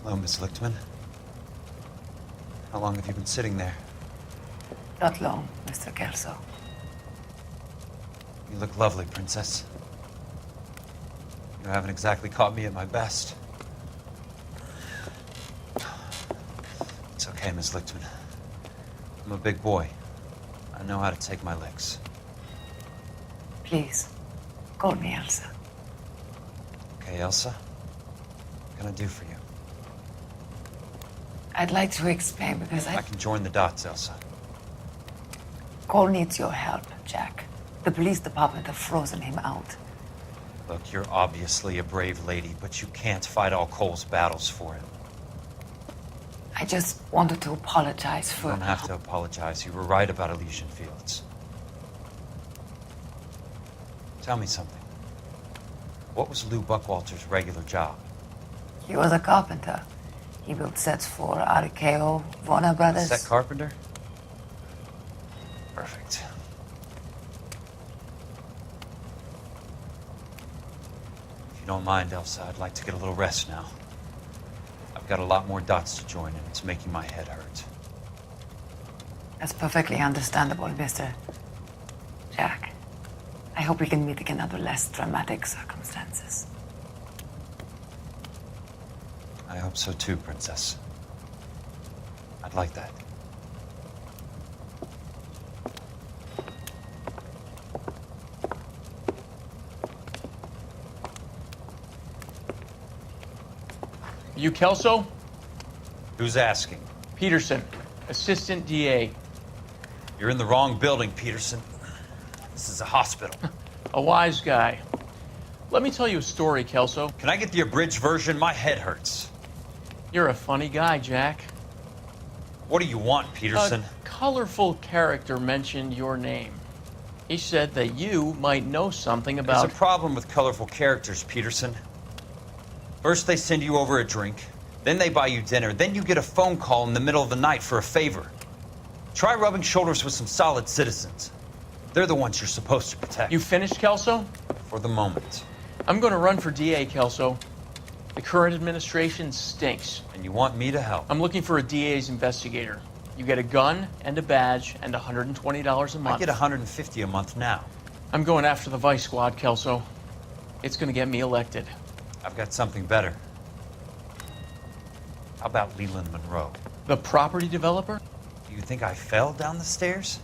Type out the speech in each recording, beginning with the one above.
Hello, Miss Lichtman. How long have you been sitting there? Not long, Mr. Kelso. You look lovely, Princess. You haven't exactly caught me at my best. It's okay, Miss Lichtman. I'm a big boy. I know how to take my licks. Please, call me Elsa. Okay, Elsa? What can I do for you? I'd like to explain because I can join the dots, Elsa. Cole needs your help, Jack. The police department have frozen him out. Look, you're obviously a brave lady, but you can't fight all Cole's battles for him. I just wanted to apologize for... You don't have to apologize. You were right about Elysian Fields. Tell me something. What was Lou Buckwalter's regular job? He was a carpenter. He built sets for RKO, Warner Brothers. Set carpenter? Perfect. If you don't mind, Elsa, I'd like to get a little rest now. I've got a lot more dots to join, and it's making my head hurt. That's perfectly understandable, Mr. Jack. I hope we can meet again under less dramatic circumstances. I hope so too, Princess. I'd like that. You Kelso? Who's asking? Peterson, Assistant DA. You're in the wrong building, Peterson. This is a hospital. A wise guy. Let me tell you a story, Kelso. Can I get the abridged version? My head hurts. You're a funny guy, Jack. What do you want, Peterson? A colorful character mentioned your name. He said that you might know something about... There's a problem with colorful characters, Peterson. First they send you over a drink, then they buy you dinner, then you get a phone call in the middle of the night for a favor. Try rubbing shoulders with some solid citizens. They're the ones you're supposed to protect. You finished, Kelso? For the moment. I'm going to run for DA, Kelso. The current administration stinks. And you want me to help? I'm looking for a DA's investigator. You get a gun and a badge and $120 a month. I get $150 a month now. I'm going after the Vice Squad, Kelso. It's going to get me elected. I've got something better. How about Leland Monroe? The property developer? Do you think I fell down the stairs?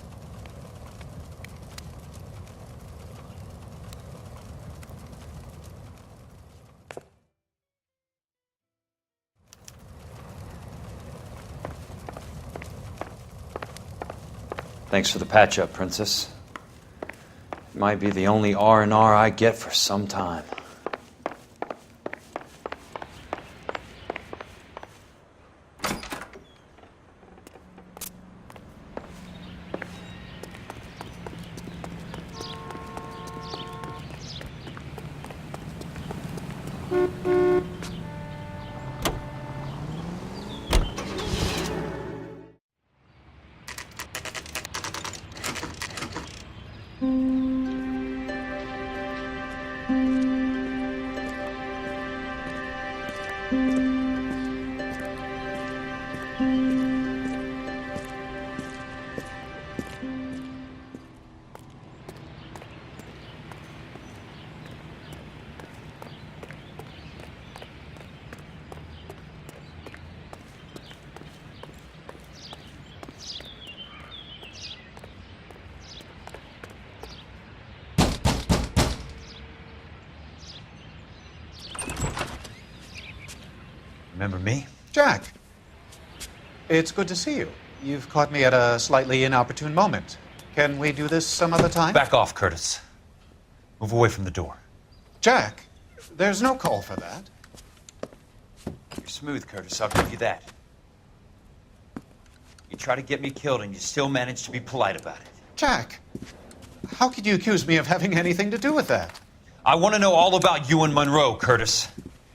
Thanks for the patch-up, Princess. It might be the only R&R I get for some time. Remember me? Jack, it's good to see you. You've caught me at a slightly inopportune moment. Can we do this some other time? Back off, Curtis. Move away from the door. Jack, there's no call for that. You're smooth, Curtis. I'll give you that. You try to get me killed and you still manage to be polite about it. Jack, how could you accuse me of having anything to do with that? I want to know all about you and Monroe, Curtis.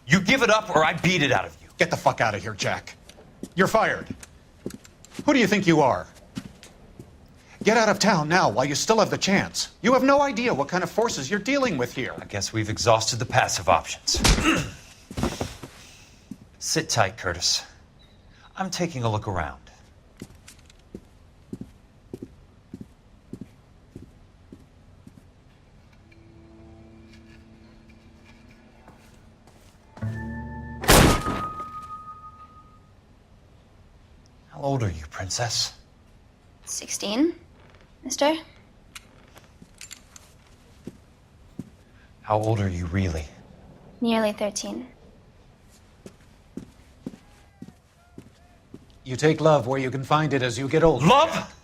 You give it up or I beat it out of you. Get the fuck out of here, Jack. You're fired. Who do you think you are? Get out of town now while you still have the chance. You have no idea what kind of forces you're dealing with here. I guess we've exhausted the passive options. Sit tight, Curtis. I'm taking a look around. How old are you, Princess? 16, mister? How old are you really? Nearly 13. You take love where you can find it as you get older. Love?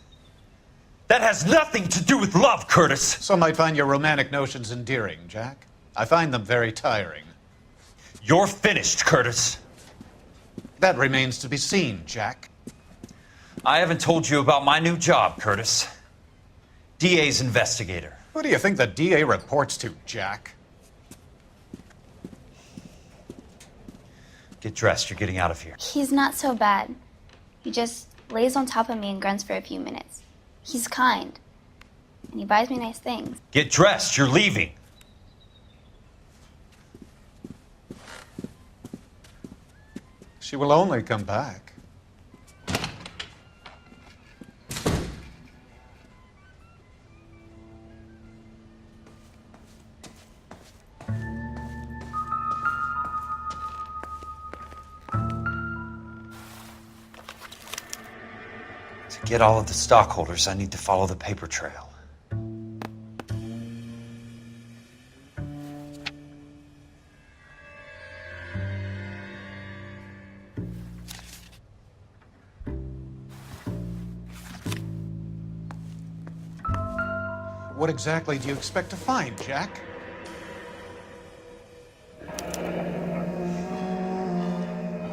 That has nothing to do with love, Curtis. Some might find your romantic notions endearing, Jack. I find them very tiring. You're finished, Curtis. That remains to be seen, Jack. I haven't told you about my new job, Curtis. DA's investigator. Who do you think the DA reports to, Jack? Get dressed, you're getting out of here. He's not so bad. He just lays on top of me and grunts for a few minutes. He's kind. And he buys me nice things. Get dressed, you're leaving. She will only come back. To get all of the stockholders, I need to follow the paper trail. What exactly do you expect to find, Jack?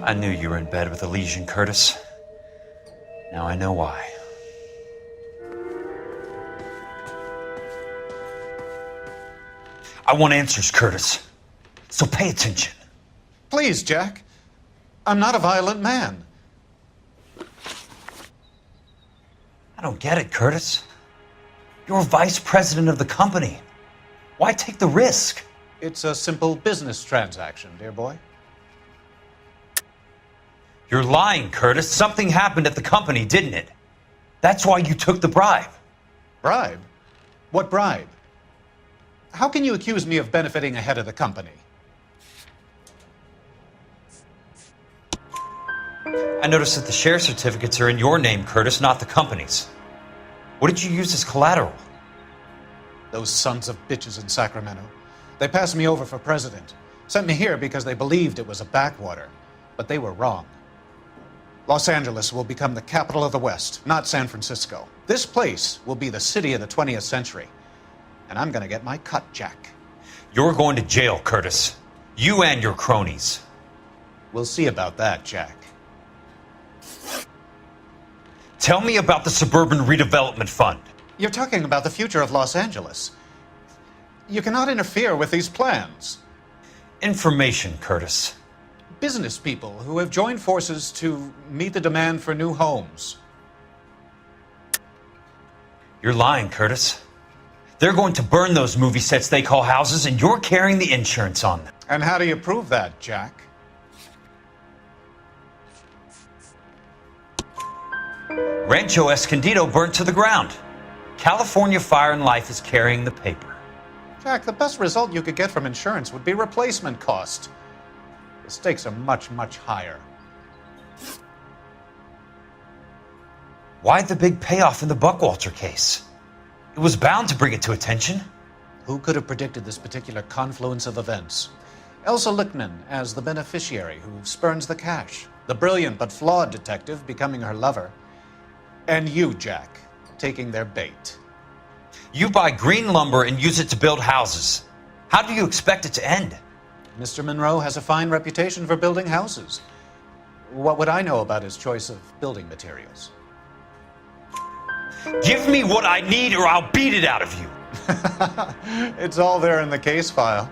I knew you were in bed with Elysian, Curtis. Now I know why. I want answers, Curtis. So pay attention. Please, Jack. I'm not a violent man. I don't get it, Curtis. You're vice president of the company. Why take the risk? It's a simple business transaction, dear boy. You're lying, Curtis. Something happened at the company, didn't it? That's why you took the bribe. Bribe? What bribe? How can you accuse me of benefiting ahead of the company? I noticed that the share certificates are in your name, Curtis, not the company's. What did you use as collateral? Those sons of bitches in Sacramento. They passed me over for president. Sent me here because they believed it was a backwater. But they were wrong. Los Angeles will become the capital of the West, not San Francisco. This place will be the city of the 20th century. And I'm gonna get my cut, Jack. You're going to jail, Curtis. You and your cronies. We'll see about that, Jack. Tell me about the Suburban redevelopment fund. You're talking about the future of Los Angeles. You cannot interfere with these plans. Information, Curtis. Business people who have joined forces to meet the demand for new homes. You're lying, Curtis. They're going to burn those movie sets they call houses, and you're carrying the insurance on them. And how do you prove that, Jack? Rancho Escondido burnt to the ground. California Fire and Life is carrying the paper. Jack, the best result you could get from insurance would be replacement cost. The stakes are much, much higher. Why the big payoff in the Buckwalter case? It was bound to bring it to attention. Who could have predicted this particular confluence of events? Elsa Lichtman as the beneficiary who spurns the cash. The brilliant but flawed detective becoming her lover. And you, Jack, taking their bait. You buy green lumber and use it to build houses. How do you expect it to end? Mr. Monroe has a fine reputation for building houses. What would I know about his choice of building materials? Give me what I need or I'll beat it out of you. It's all there in the case file,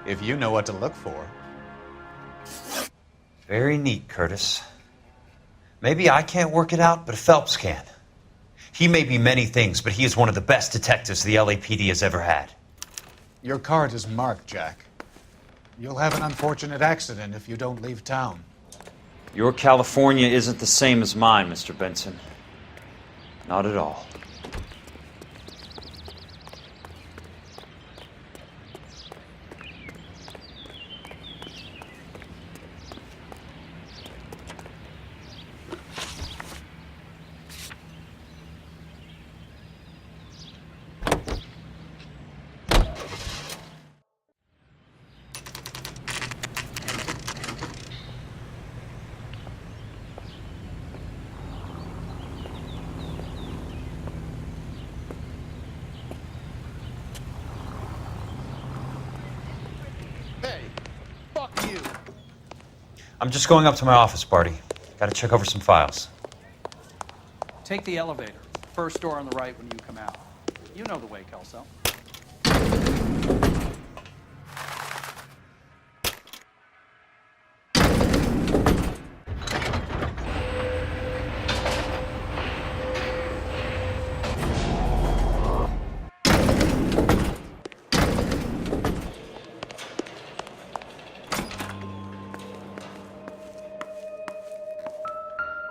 if you know what to look for. Very neat, Curtis. Maybe I can't work it out, but Phelps can. He may be many things, but he is one of the best detectives the LAPD has ever had. Your card is marked, Jack. You'll have an unfortunate accident if you don't leave town. Your California isn't the same as mine, Mr. Benson. Not at all. Hey, fuck you. I'm just going up to my office, Barty. Gotta check over some files. Take the elevator. First door on the right when you come out. You know the way, Kelso.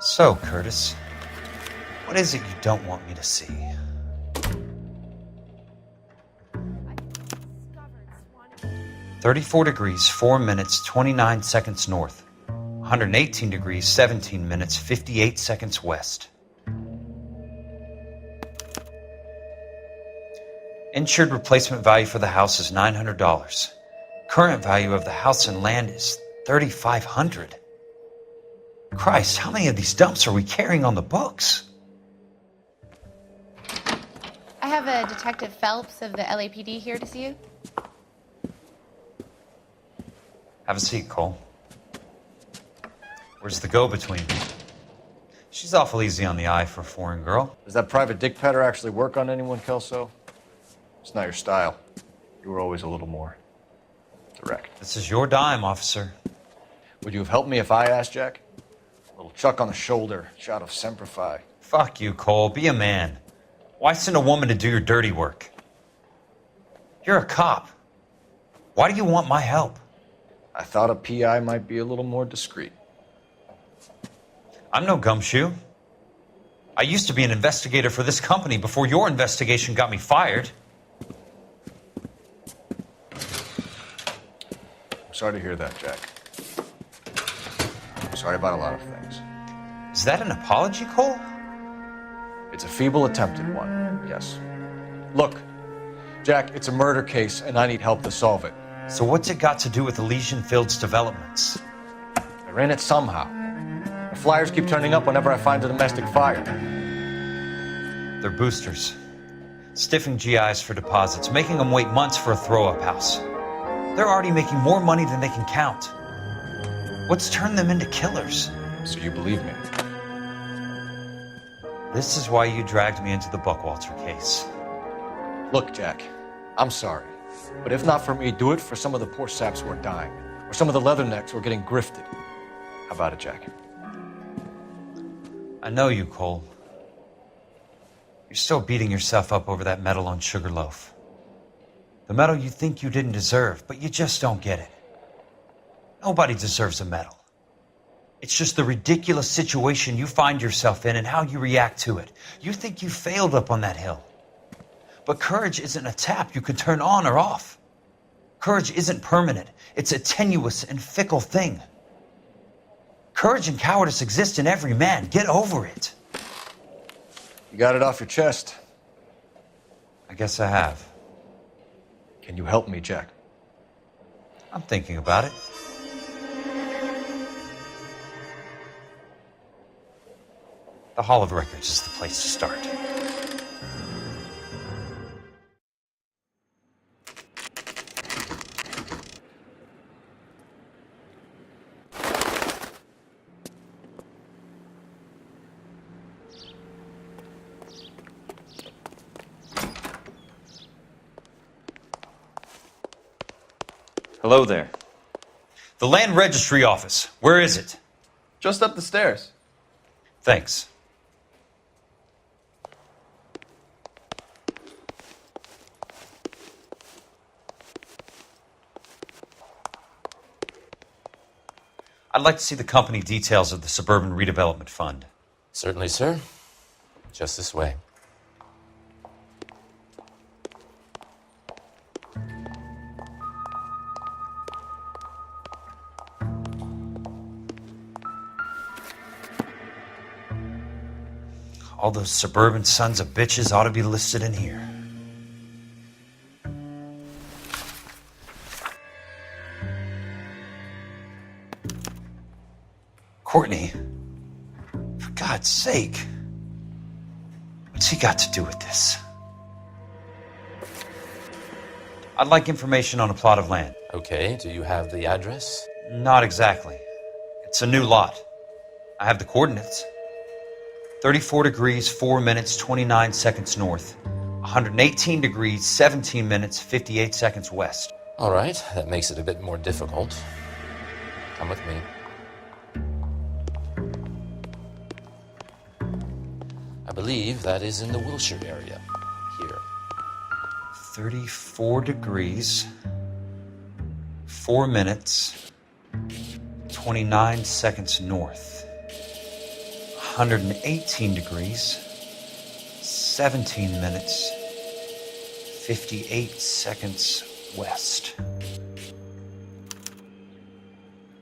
So, Curtis, what is it you don't want me to see? "34 degrees, 4 minutes, 29 seconds north. 118 degrees, 17 minutes, 58 seconds west. Insured replacement value for the house is $900. Current value of the house and land is $3,500. Christ, how many of these dumps are we carrying on the books? I have a Detective Phelps of the LAPD here to see you. Have a seat, Cole. Where's the go-between? She's awful easy on the eye for a foreign girl. Does that private dick petter actually work on anyone, Kelso? It's not your style. You were always a little more direct. This is your dime, officer. Would you have helped me if I asked, Jack? A little chuck on the shoulder, shot of Semper Fi. Fuck you, Cole. Be a man. Why send a woman to do your dirty work? You're a cop. Why do you want my help? I thought a PI might be a little more discreet. I'm no gumshoe. I used to be an investigator for this company before your investigation got me fired. I'm sorry to hear that, Jack. I'm sorry about a lot of things. Is that an apology, Cole? It's a feeble attempt at one, yes. Look, Jack, it's a murder case, and I need help to solve it. So what's it got to do with Elysian Fields developments? They're in it somehow. The flyers keep turning up whenever I find a domestic fire. They're boosters. Stiffing GIs for deposits, making them wait months for a throw-up house. They're already making more money than they can count. What's turned them into killers? So you believe me? This is why you dragged me into the Buckwalter case. Look, Jack, I'm sorry. But if not for me, do it for some of the poor saps who are dying. Or some of the leathernecks who are getting grifted. How about it, Jack? I know you, Cole. You're still beating yourself up over that medal on Sugarloaf. The medal you think you didn't deserve, but you just don't get it. Nobody deserves a medal. It's just the ridiculous situation you find yourself in and how you react to it. You think you failed up on that hill. But courage isn't a tap you can turn on or off. Courage isn't permanent. It's a tenuous and fickle thing. Courage and cowardice exist in every man. Get over it. You got it off your chest. I guess I have. Can you help me, Jack? I'm thinking about it. The Hall of Records is the place to start. Hello there. The Land Registry Office. Where is it? Just up the stairs. Thanks. I'd like to see the company details of the Suburban Redevelopment Fund. Certainly, sir. Just this way. All those suburban sons of bitches ought to be listed in here. Courtney, for God's sake, what's he got to do with this? I'd like information on a plot of land. Okay, do you have the address? Not exactly. It's a new lot. I have the coordinates. 34 degrees, 4 minutes, 29 seconds north. 118 degrees, 17 minutes, 58 seconds west. All right, that makes it a bit more difficult. Come with me. I believe that is in the Wilshire area. Here. 34 degrees, 4 minutes, 29 seconds north. 118 degrees, 17 minutes, 58 seconds west.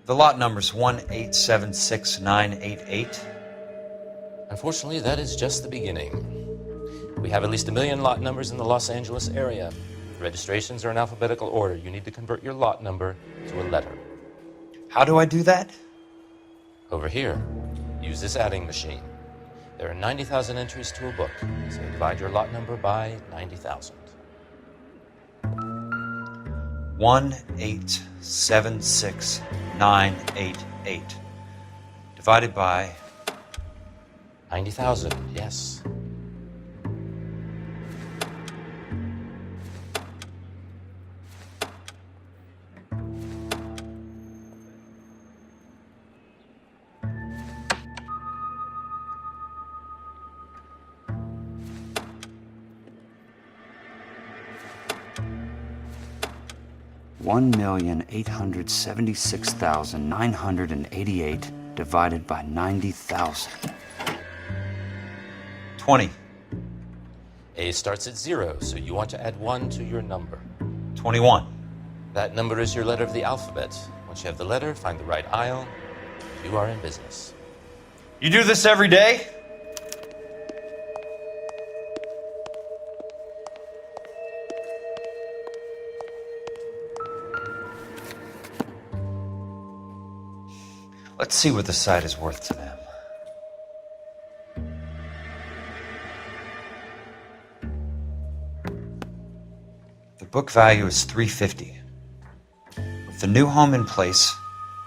The lot number's 1876988. Unfortunately, that is just the beginning. We have at least 1 million lot numbers in the Los Angeles area. Registrations are in alphabetical order. You need to convert your lot number to a letter. How do I do that? Over here, use this adding machine. There are 90,000 entries to a book, so divide your lot number by 90,000. 1876988 divided by 90,000, yes. $1,876,988 divided by 90,000. 20. A starts at 0, so you want to add 1 to your number. 21. That number is your letter of the alphabet. Once you have the letter, find the right aisle. You are in business. You do this every day? Let's see what the site is worth to them. The book value is $350. With the new home in place,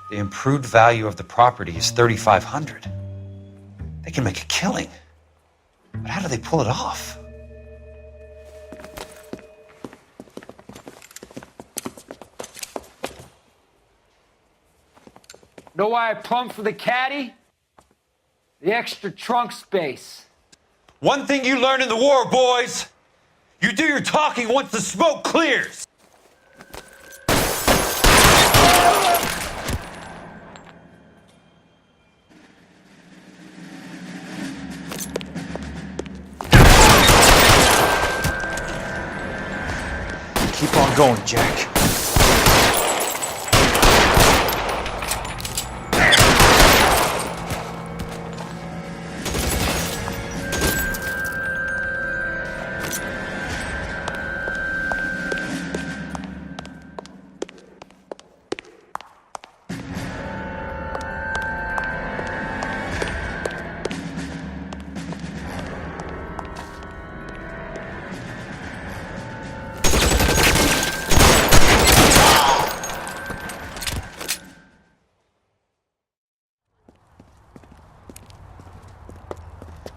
the improved value of the property is $3,500. They can make a killing. But how do they pull it off? Know why I plumbed for the caddy? The extra trunk space. One thing you learn in the war, boys. You do your talking once the smoke clears. Keep on going, Jack.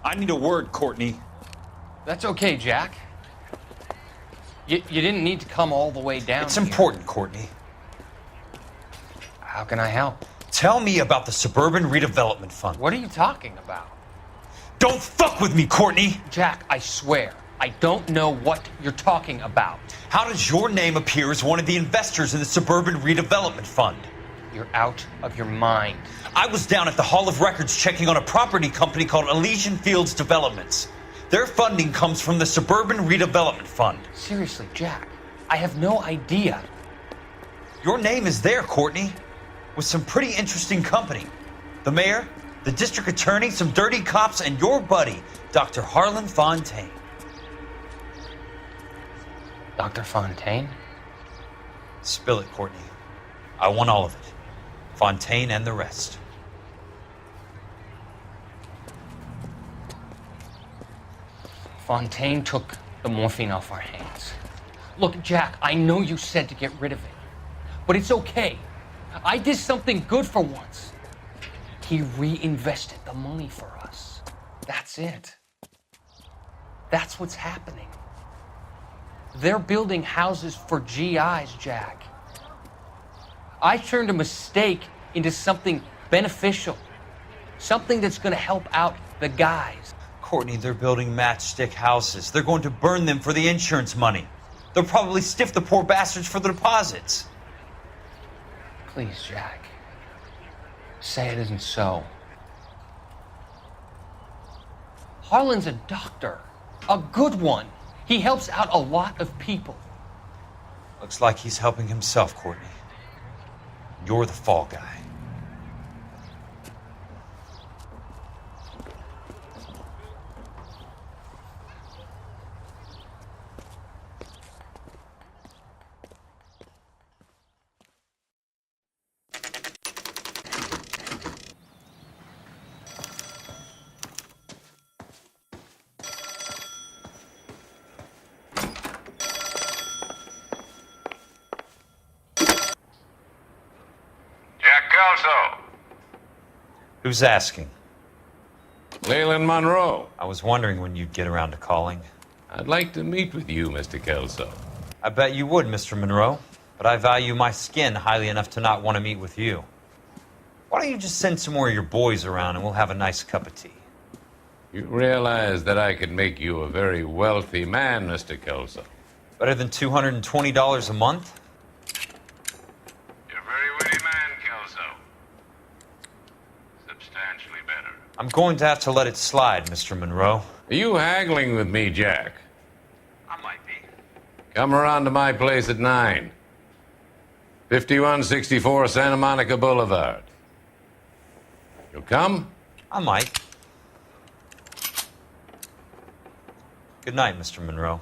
I need a word, Courtney. That's okay, Jack. You didn't need to come all the way down It's here. important, Courtney. How can I help? Tell me about the Suburban Redevelopment Fund. What are you talking about? Don't fuck with me, Courtney! Jack, I swear, I don't know what you're talking about. How does your name appear as one of the investors in the Suburban Redevelopment Fund? You're out of your mind. I was down at the Hall of Records checking on a property company called Elysian Fields Developments. Their funding comes from the Suburban Redevelopment Fund. Seriously, Jack, I have no idea. Your name is there, Courtney, with some pretty interesting company. The mayor, the district attorney, some dirty cops, and your buddy, Dr. Harlan Fontaine. Dr. Fontaine? Spill it, Courtney. I want all of it. Fontaine and the rest. Fontaine took the morphine off our hands. Look, Jack, I know you said to get rid of it, but it's okay. I did something good for once. He reinvested the money for us. That's it. That's what's happening. They're building houses for GIs, Jack. I turned a mistake into something beneficial, something that's going to help out the guys. Courtney, they're building matchstick houses. They're going to burn them for the insurance money. They'll probably stiff the poor bastards for the deposits. Please, Jack. Say it isn't so. Harlan's a doctor. A good one. He helps out a lot of people. Looks like he's helping himself, Courtney. You're the fall guy. Who's asking? Leland Monroe. I was wondering when you'd get around to calling. I'd like to meet with you, Mr. Kelso. I bet you would, Mr. Monroe. But I value my skin highly enough to not want to meet with you. Why don't you just send some more of your boys around and we'll have a nice cup of tea? You realize that I could make you a very wealthy man, Mr. Kelso. Better than $220 a month? You're a very witty man, Kelso. Substantially better. I'm going to have to let it slide, Mr. Monroe. Are you haggling with me, Jack? I might be. Come around to my place at 9. 5164 Santa Monica Boulevard. You'll come? I might. Good night, Mr. Monroe.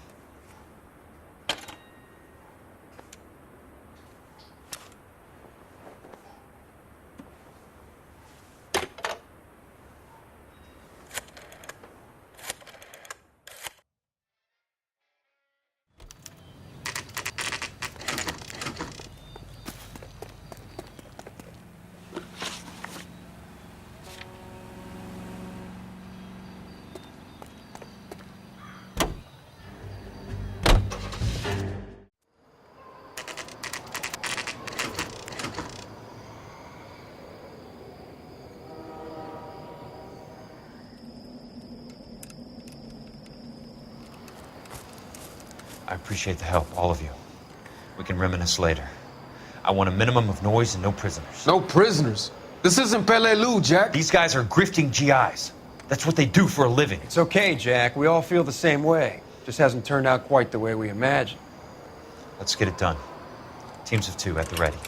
I appreciate the help, all of you. We can reminisce later. I want a minimum of noise and no prisoners. No prisoners? This isn't Peleliu, Jack. These guys are grifting GIs. That's what they do for a living. It's okay, Jack. We all feel the same way. Just hasn't turned out quite the way we imagined. Let's get it done. Teams of 2 at the ready.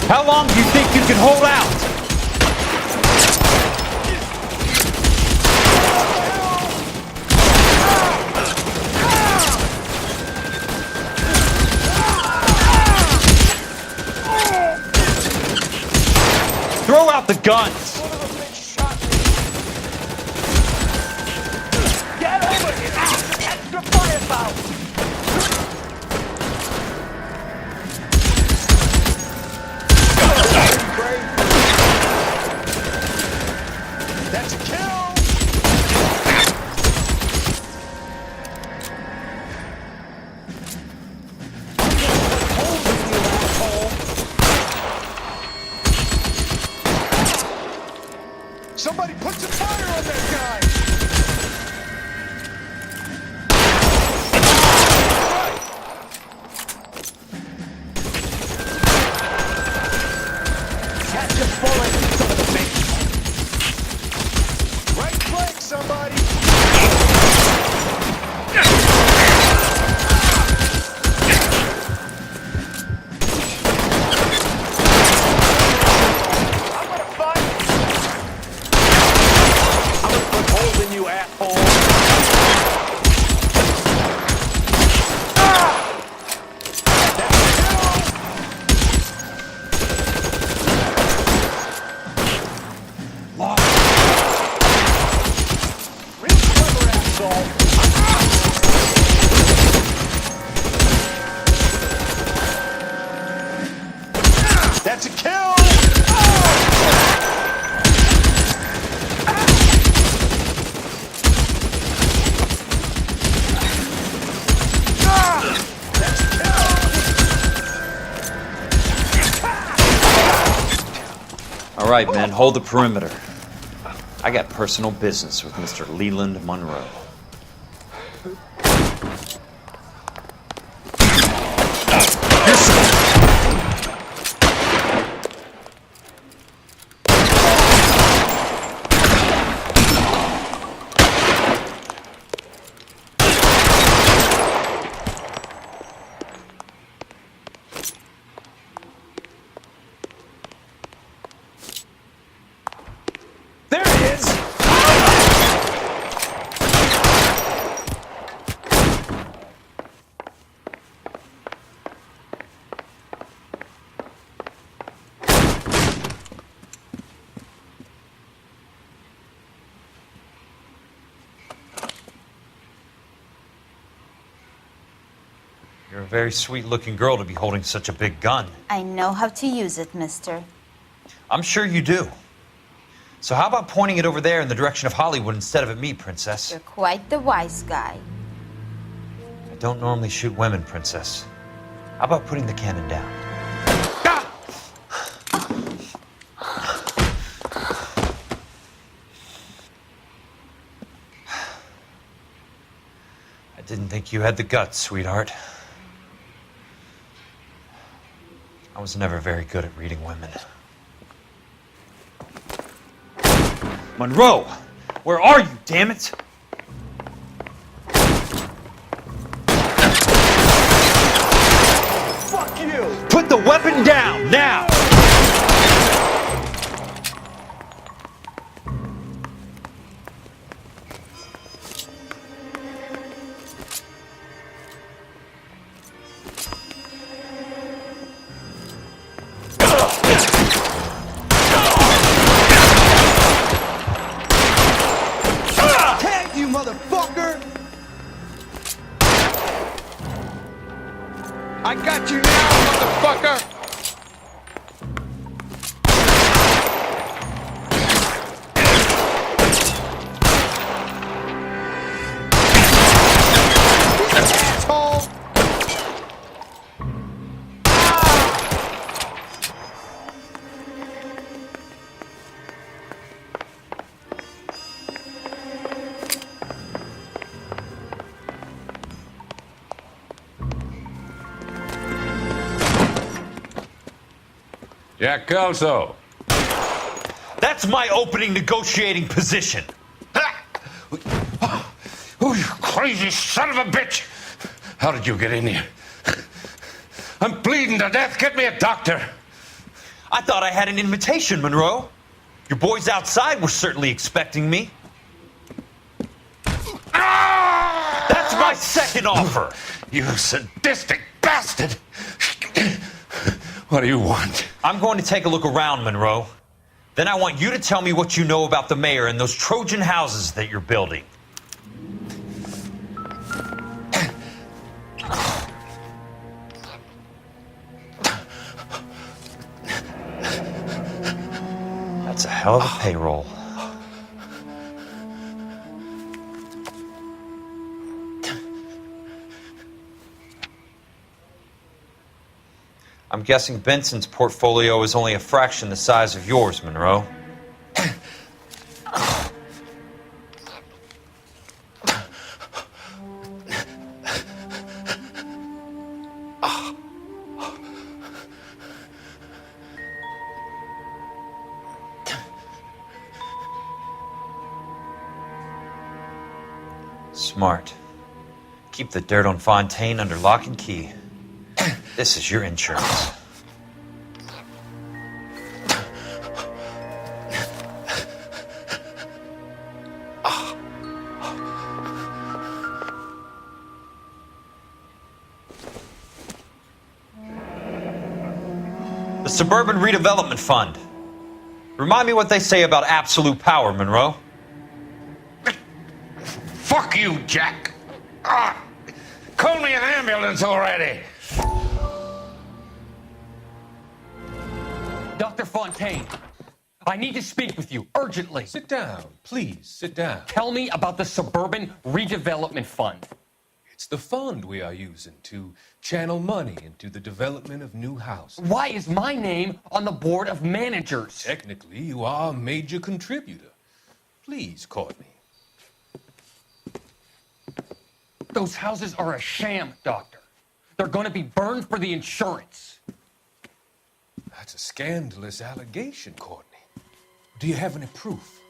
How long do you think you can hold out? Throw out the guns! Get over here! Extra firepower! That's a kill! right, men, hold the perimeter. I got personal business with Mr. Leland Monroe. You're a very sweet-looking girl to be holding such a big gun. I know how to use it, mister. I'm sure you do. So how about pointing it over there in the direction of Hollywood instead of at me, Princess? You're quite the wise guy. I don't normally shoot women, Princess. How about putting the cannon down? I didn't think you had the guts, sweetheart. I was never very good at reading women. Monroe! Where are you, damn it? Fuck you! Put the weapon down, now! I got you now, motherfucker! Asshole! Jack Kelso. That's my opening negotiating position. Oh, you crazy son of a bitch! How did you get in here? I'm bleeding to death. Get me a doctor. I thought I had an invitation, Monroe. Your boys outside were certainly expecting me. That's my second offer. You sadistic bastard! What do you want? I'm going to take a look around, Monroe. Then I want you to tell me what you know about the mayor and those Trojan houses that you're building. That's a hell of a payroll. I'm guessing Benson's portfolio is only a fraction the size of yours, Monroe. Smart. Keep the dirt on Fontaine under lock and key. This is your insurance. The Suburban Redevelopment Fund. Remind me what they say about absolute power, Monroe. Fuck you, Jack. Call me an ambulance already. Dr. Fontaine, I need to speak with you urgently. Sit down, please, sit down. Tell me about the Suburban Redevelopment Fund. It's the fund we are using to channel money into the development of new houses. Why is my name on the board of managers? Technically, you are a major contributor. Please, Courtney. Those houses are a sham, Doctor. They're going to be burned for the insurance. That's a scandalous allegation, Courtney. Do you have any proof?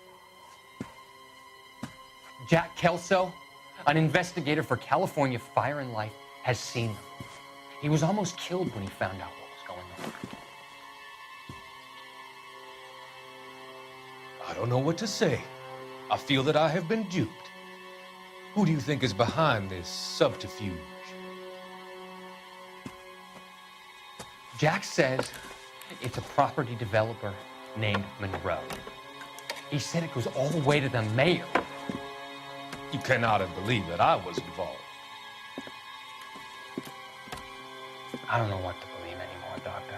Jack Kelso, an investigator for California Fire and Life, has seen them. He was almost killed when he found out what was going on. I don't know what to say. I feel that I have been duped. Who do you think is behind this subterfuge? Jack says it's a property developer named Monroe. He said it goes all the way to the mayor. You cannot have believed that I was involved. I don't know what to believe anymore, Doctor.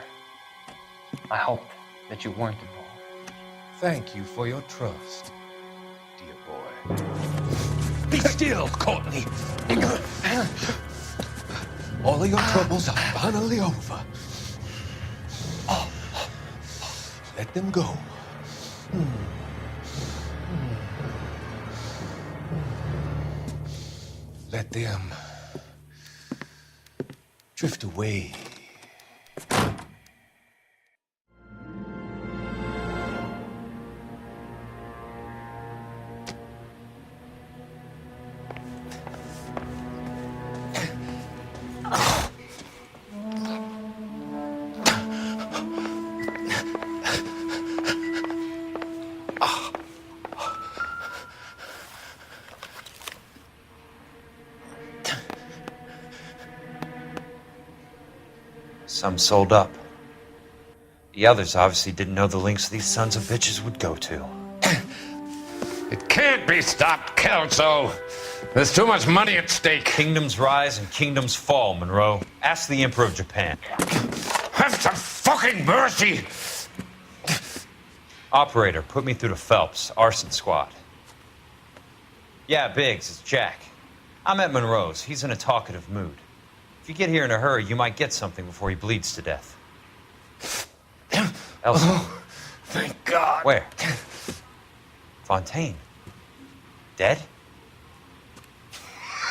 I hoped that you weren't involved. Thank you for your trust, dear boy. Be still, Courtney. All of your troubles are finally over. Let them go. Let them drift away. Some sold up. The others obviously didn't know the lengths these sons of bitches would go to. It can't be stopped, Kelso. There's too much money at stake. Kingdoms rise and kingdoms fall, Monroe. Ask the Emperor of Japan. Have some fucking mercy! Operator, put me through to Phelps, arson squad. Yeah, Biggs, it's Jack. I'm at Monroe's. He's in a talkative mood. If you get here in a hurry, you might get something before he bleeds to death. Elsa. Oh, thank God. Where? Fontaine. Dead?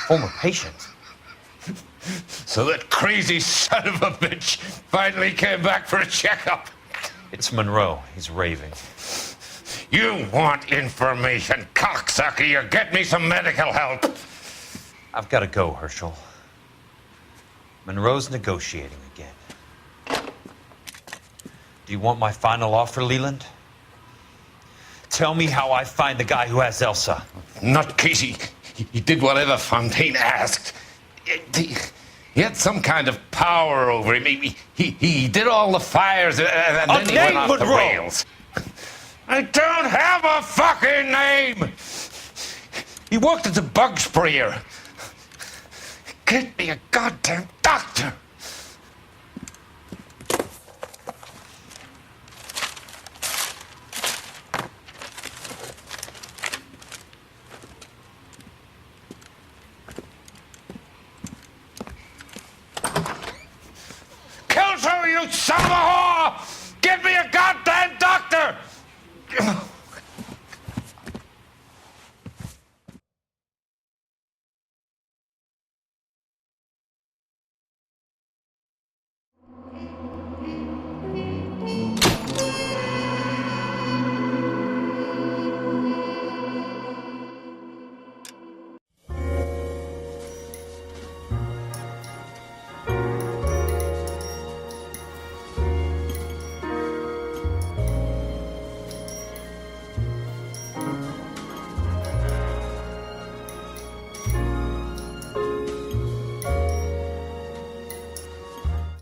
Former patient. So that crazy son of a bitch finally came back for a checkup. It's Monroe. He's raving. You want information, cocksucker. You get me some medical help. I've got to go, Herschel. Monroe's negotiating again. Do you want my final offer, Leland? Tell me how I find the guy who has Elsa. Not Casey. He did whatever Fontaine asked. He had some kind of power over him. He did all the fires and then he went off the rails. I don't have a fucking name! He worked as a bug sprayer. Get me a goddamn doctor! Kelso, you son of a